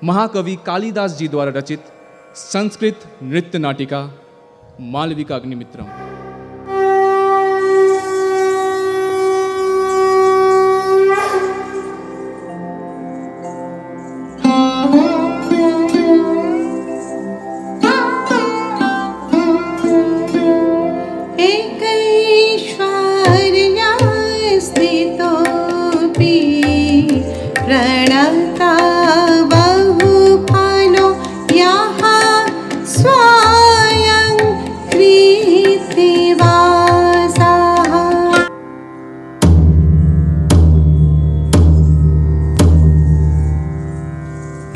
महाकवि कालिदास जी द्वारा रचित संस्कृत नृत्य नाटिका मालविका अग्निमित्रम। प्रणता बहुफलो यहाँ स्वयं कृत्तिवासः।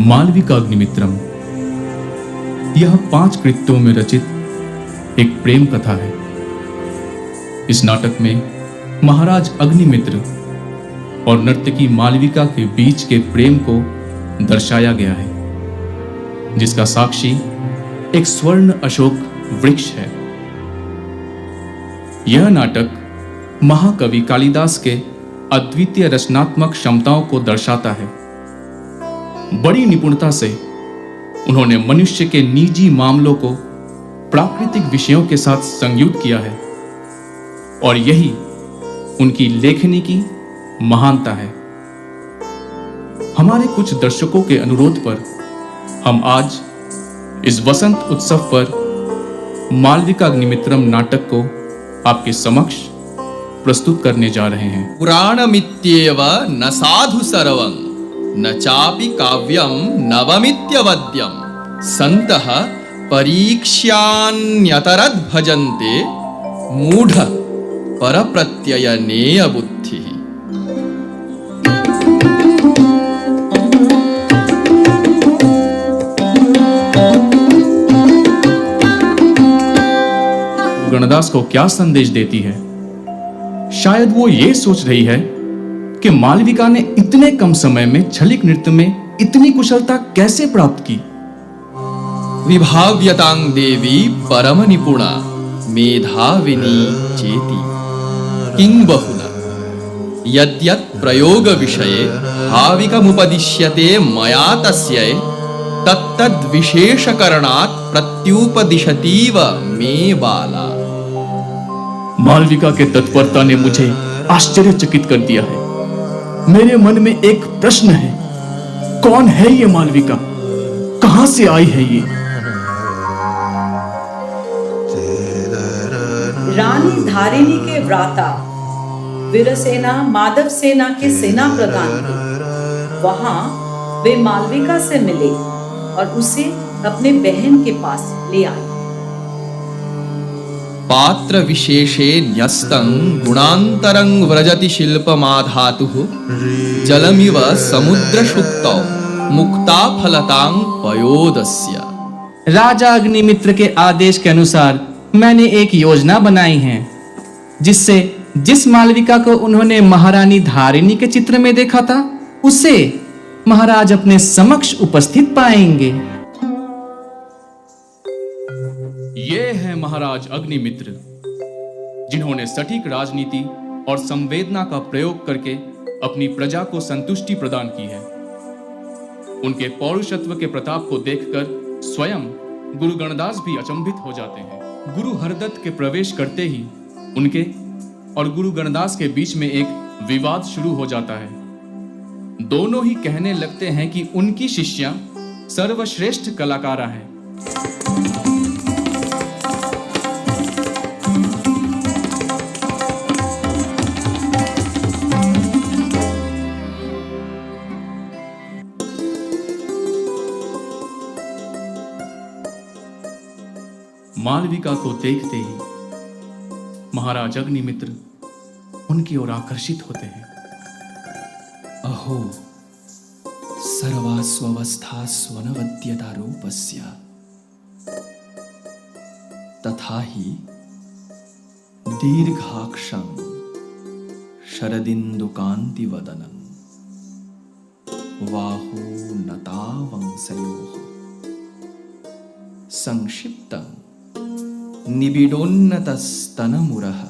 मालविका अग्निमित्रम यह 5 कृत्यों में रचित एक प्रेम कथा है। इस नाटक में महाराज अग्निमित्र और नर्तकी मालविका के बीच के प्रेम को दर्शाया गया है, जिसका साक्षी एक स्वर्ण अशोक वृक्ष है। यह नाटक महाकवि कालिदास के अद्वितीय रचनात्मक क्षमताओं को दर्शाता है। बड़ी निपुणता से उन्होंने मनुष्य के निजी मामलों को प्राकृतिक विषयों के साथ संयुक्त किया है और यही उनकी लेखनी की महानता है। हमारे कुछ दर्शकों के अनुरोध पर हम आज इस वसंत उत्सव पर मालविका अग्निमित्रम नाटक को आपके समक्ष प्रस्तुत करने जा रहे हैं। पुराणमित्येव न साधु सर्वं न चापि काव्यं नवमित्यवद्यं सन्तः परीक्ष्यान्यतरद् भजन्ते मूढ परप्रत्ययनेय बुद्धिः। गणदास को क्या संदेश देती है? शायद वो ये सोच रही है कि मालविका ने इतने कम समय में छलिक नृत्य में इतनी कुशलता कैसे प्राप्त की। विभाव्यतां देवी परम निपुणा मेधाविनी चेति किं बहुना यद्यत् प्रयोग विषये भाविकमुपदिश्यते मया तस्यै तत्तद् विशेषकरणात् प्रत्युपदिशतीव मे बाला। मालविका के तत्परता ने मुझे आश्चर्यचकित कर दिया है। मेरे मन में एक प्रश्न है, कौन है ये मालविका? कहां से आई है ये? रानी धारिणी के व्राता वीरसेना माधव सेना के सेना प्रधान थे। वहां वे मालविका से मिले और उसे अपने बहन के पास ले आए। पात्र विशेषे न्यस्तं गुणान्तरं व्रजति शिल्पमाधातुः जलमिव समुद्रशुक्तौ मुक्ता फलतां पयोदस्य। राजा अग्निमित्र के आदेश के अनुसार मैंने एक योजना बनाई है, जिससे जिस मालविका को उन्होंने महारानी धारिणी के चित्र में देखा था, उसे महाराज अपने समक्ष उपस्थित पाएंगे। ये है महाराज अग्निमित्र, जिन्होंने सटीक राजनीति और संवेदना का प्रयोग करके अपनी प्रजा को संतुष्टि प्रदान की है। उनके पौरुषत्व के प्रताप को देखकर स्वयं गुरु गणदास भी अचंभित हो जाते हैं। गुरु हरदत्त के प्रवेश करते ही उनके और गुरु गणदास के बीच में एक विवाद शुरू हो जाता है। दोनों ही कहने लगते हैं कि उनकी शिष्या सर्वश्रेष्ठ कलाकारा है। मालविका को देखते ही महाराज अग्निमित्र उनकी ओर आकर्षित होते हैं। अहो सर्वास्वस्थास्वनवद्यता रूपस्य तथा हि दीर्घाक्षं शरदिन्दुकान्तिवदनं बाहूनतावंसयोः संक्षिप्तं निबिडोन्नतस्तनमुरः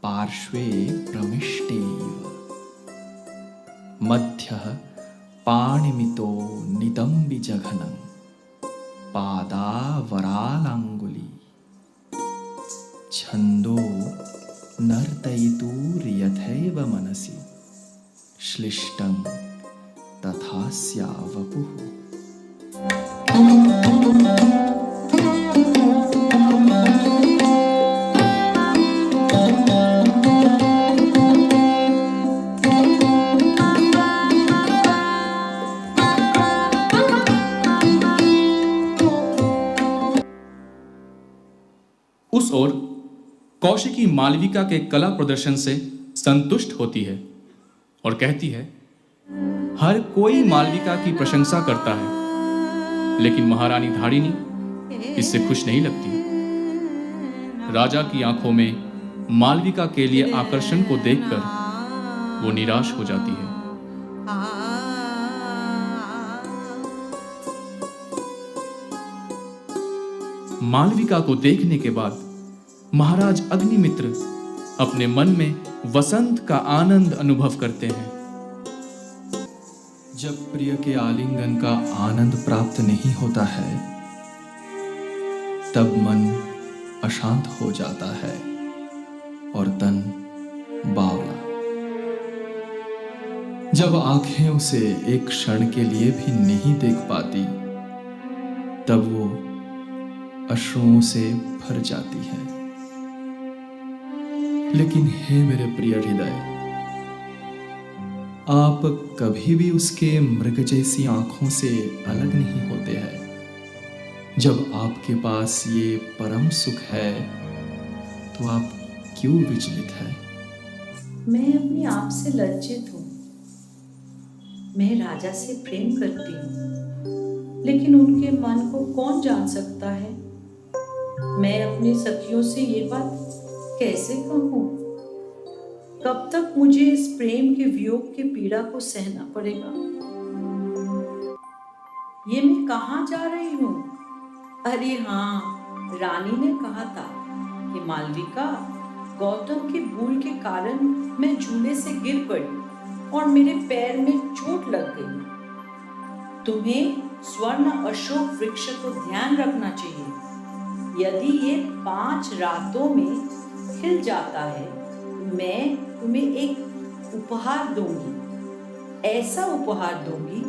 पार्श्वे प्रमिष्टेव मध्यः पाणिमितो निदम्बि जघनं पादावरालाङ्गुली छन्दो नर्तयितुर्यथैव मनसि श्लिष्टं तथास्या वपुः। उस ओर कौशिकी मालविका के कला प्रदर्शन से संतुष्ट होती है और कहती है, हर कोई मालविका की प्रशंसा करता है, लेकिन महारानी धारिणी इससे खुश नहीं लगती। राजा की आंखों में मालविका के लिए आकर्षण को देखकर वो निराश हो जाती है। मालविका को देखने के बाद महाराज अग्निमित्र अपने मन में वसंत का आनंद अनुभव करते हैं। जब प्रिय के आलिंगन का आनंद प्राप्त नहीं होता है, तब मन अशांत हो जाता है और तन बावला। जब आंखें उसे एक क्षण के लिए भी नहीं देख पाती, तब वो अश्रुओं से भर जाती है। लेकिन हे मेरे प्रिय हृदय, आप कभी भी उसके मृग जैसी आंखों से अलग नहीं होते हैं। जब आपके पास ये परम सुख है, तो आप क्यों विचलित हैं? मैं अपने आप से लज्जित हूँ। मैं राजा से प्रेम करती हूँ, लेकिन उनके मन को कौन जान सकता है। मैं अपनी सखियों से ये बात कैसे कहूँ? कब तक मुझे इस प्रेम के वियोग की पीड़ा को सहना पड़ेगा? ये मैं कहाँ जा रही हूँ? अरे हाँ, रानी ने कहा था कि मालविका, गौतम के भूल के कारण मैं झूले से गिर पड़ी और मेरे पैर में चोट लग गई। तुम्हें स्वर्ण अशोक वृक्ष को ध्यान रखना चाहिए। यदि ये 5 रातों में खिल जाता है, मैं तुम्हें एक उपहार दूंगी। ऐसा उपहार दूंगी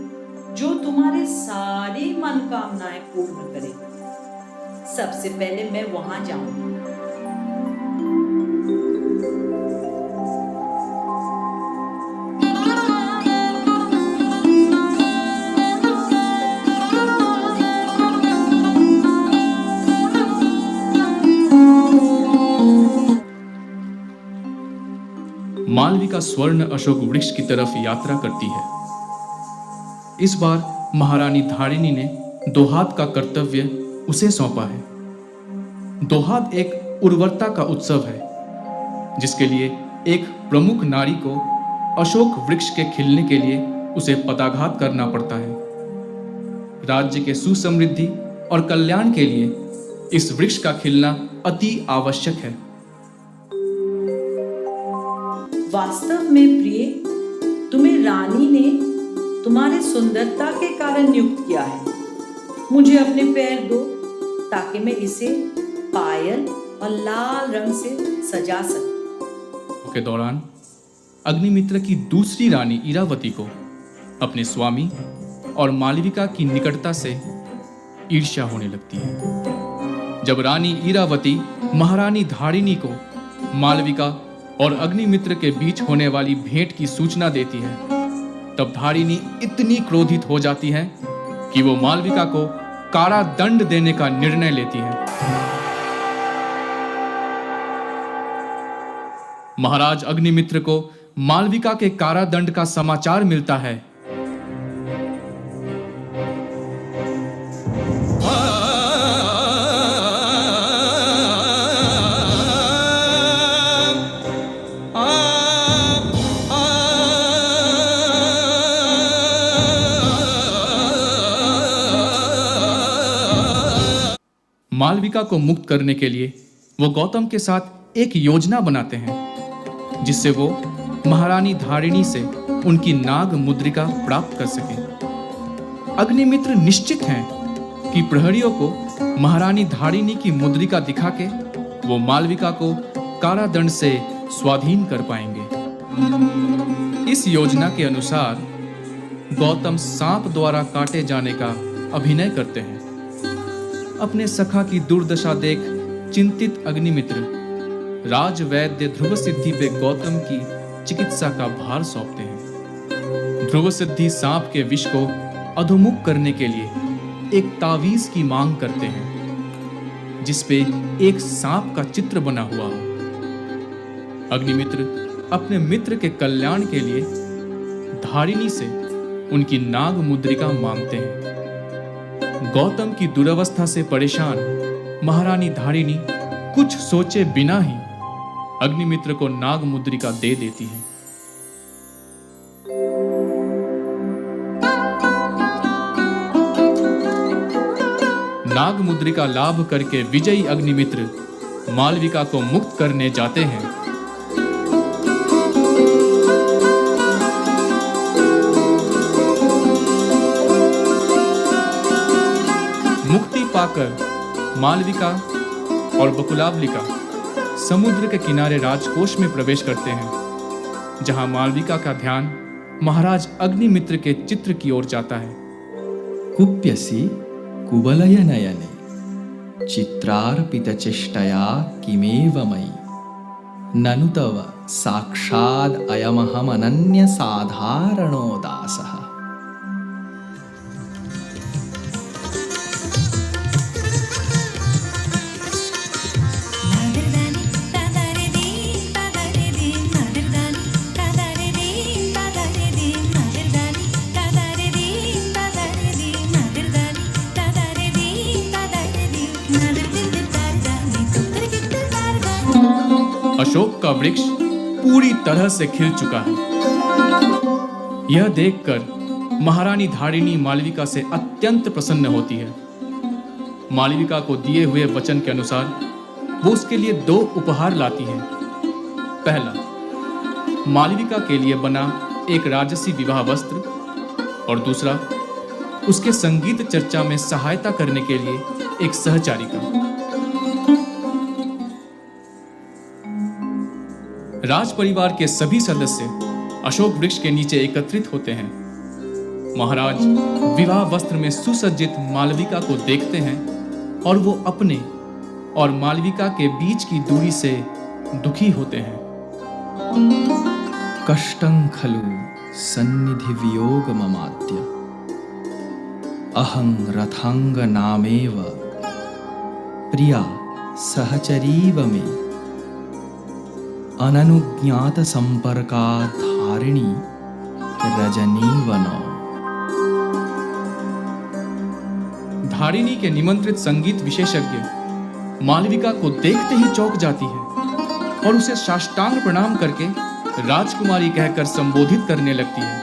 जो तुम्हारे सारी मनोकामनाएं पूर्ण करे। सबसे पहले मैं वहां जाऊंगी। मालविका स्वर्ण अशोक वृक्ष की तरफ यात्रा करती है। इस बार महारानी धारिणी ने दोहात का कर्तव्य उसे सौंपा है। दोहात एक उर्वरता का उत्सव है, जिसके लिए एक प्रमुख नारी को अशोक वृक्ष के खिलने के लिए उसे पदाघात करना पड़ता है। राज्य के सुसमृद्धि और कल्याण के लिए इस वृक्ष का खिलना अति आवश्यक है। वास्तव में प्रिय, तुम्हें रानी ने तुम्हारी सुंदरता के कारण नियुक्त किया है। मुझे अपने पैर दो ताकि मैं इसे पायल और लाल रंग से सजा सकूं। के दौरान अग्निमित्र की दूसरी रानी इरावती को अपने स्वामी और मालविका की निकटता से ईर्ष्या होने लगती है। जब रानी इरावती महारानी धारिणी को मालविका और अग्निमित्र के बीच होने वाली भेंट की सूचना देती है, तब धारिणी इतनी क्रोधित हो जाती है कि वो मालविका को कारादंड देने का निर्णय लेती है। महाराज अग्निमित्र को मालविका के कारादंड का समाचार मिलता है। मालविका को मुक्त करने के लिए वो गौतम के साथ एक योजना बनाते हैं, जिससे वो महारानी धारिणी से उनकी नाग मुद्रिका प्राप्त कर सके। अग्निमित्र निश्चित हैं कि प्रहरियों को महारानी धारिणी की मुद्रिका दिखा के वो मालविका को कारादंड से स्वाधीन कर पाएंगे। इस योजना के अनुसार गौतम सांप द्वारा काटे जाने का अभिनय करते हैं। अपने सखा की दुर्दशा देख चिंतित अग्निमित्र राजवैद्य ध्रुव सिद्धि पे गौतम की चिकित्सा का भार सौंपते हैं। ध्रुव सिद्धि सांप के विष को अधोमुख करने के लिए एक तावीज की मांग करते हैं जिसपे एक सांप का चित्र बना हुआ हो। अग्निमित्र अपने मित्र के कल्याण के लिए धारिणी से उनकी नाग मुद्रिका मांगते हैं। गौतम की दुरवस्था से परेशान महारानी धारिणी कुछ सोचे बिना ही अग्निमित्र को नाग मुद्रिका दे देती है। नाग मुद्रिका लाभ करके विजयी अग्निमित्र मालविका को मुक्त करने जाते हैं। मुक्ति पाकर मालविका और बकुलावलिका समुद्र के किनारे राजकोष में प्रवेश करते हैं, जहां मालविका का ध्यान महाराज अग्निमित्र के चित्र की ओर जाता है। कुप्यसि कुवलय नयने चित्रार्पित चेष्टया किमेव मयि ननु तव साक्षाद अयमहम अनन्य साधारणो दासः। अशोक का वृक्ष पूरी तरह से खिल चुका है। यह देखकर महारानी धारिणी मालविका से अत्यंत प्रसन्न होती है। मालविका को दिए हुए वचन के अनुसार वो उसके लिए 2 उपहार लाती है। पहला, मालविका के लिए बना एक राजसी विवाह वस्त्र और दूसरा, उसके संगीत चर्चा में सहायता करने के लिए एक सहचारी का। राज परिवार के सभी सदस्य अशोक वृक्ष के नीचे एकत्रित होते हैं। महाराज विवाह वस्त्र में सुसज्जित मालविका को देखते हैं और वो अपने और मालविका के बीच की दूरी से दुखी होते हैं। कष्टं खलु सन्निधि वियोग ममाद्य अहं रथांग नामेव प्रिया सहचरीव मे अननुज्ञात संपर्कात् धारिणी रजनीवनो। धारिणी के निमंत्रित संगीत विशेषज्ञ मालविका को देखते ही चौंक जाती है और उसे साष्टांग प्रणाम करके राजकुमारी कहकर संबोधित करने लगती है।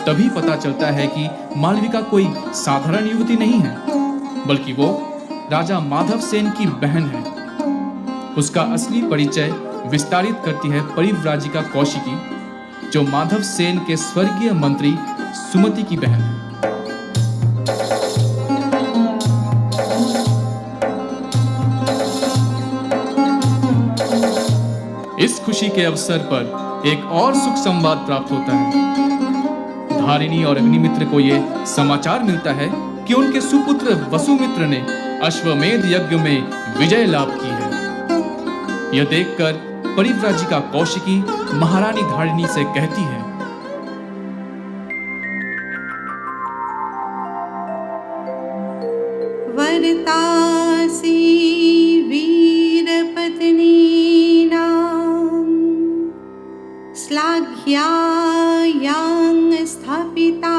तभी पता चलता है कि मालविका कोई साधारण युवती नहीं है, बल्कि वो राजा माधव सेन की बहन है। उसका असली परिचय विस्तारित करती है परिव्राजिका कौशिकी, जो माधव सेन के स्वर्गीय मंत्री सुमति की बहन है। इस खुशी के अवसर पर एक और सुख संवाद प्राप्त होता है। धारिणी और अग्निमित्र को यह समाचार मिलता है कि उनके सुपुत्र वसुमित्र ने अश्वमेध यज्ञ में विजय लाभ की है। यह देखकर परिव्राजिका कौशिकी महारानी धारिणी से कहती है, वरतासी वीरपत्नीनां श्लाघ्यायां स्थापिता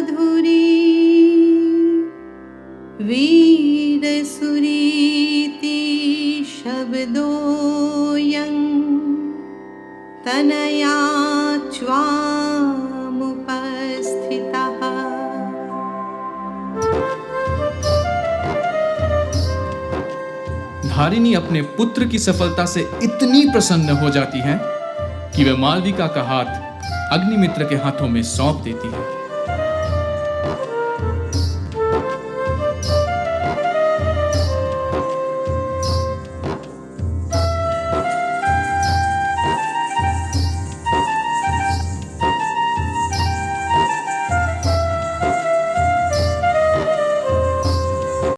धुरी वीरसुरीति शब्दोऽयं तनया च्वामुपस्थितः। धारिणी अपने पुत्र की सफलता से इतनी प्रसन्न हो जाती हैं कि वे मालविका का हाथ अग्निमित्र के हाथों में सौंप देती है।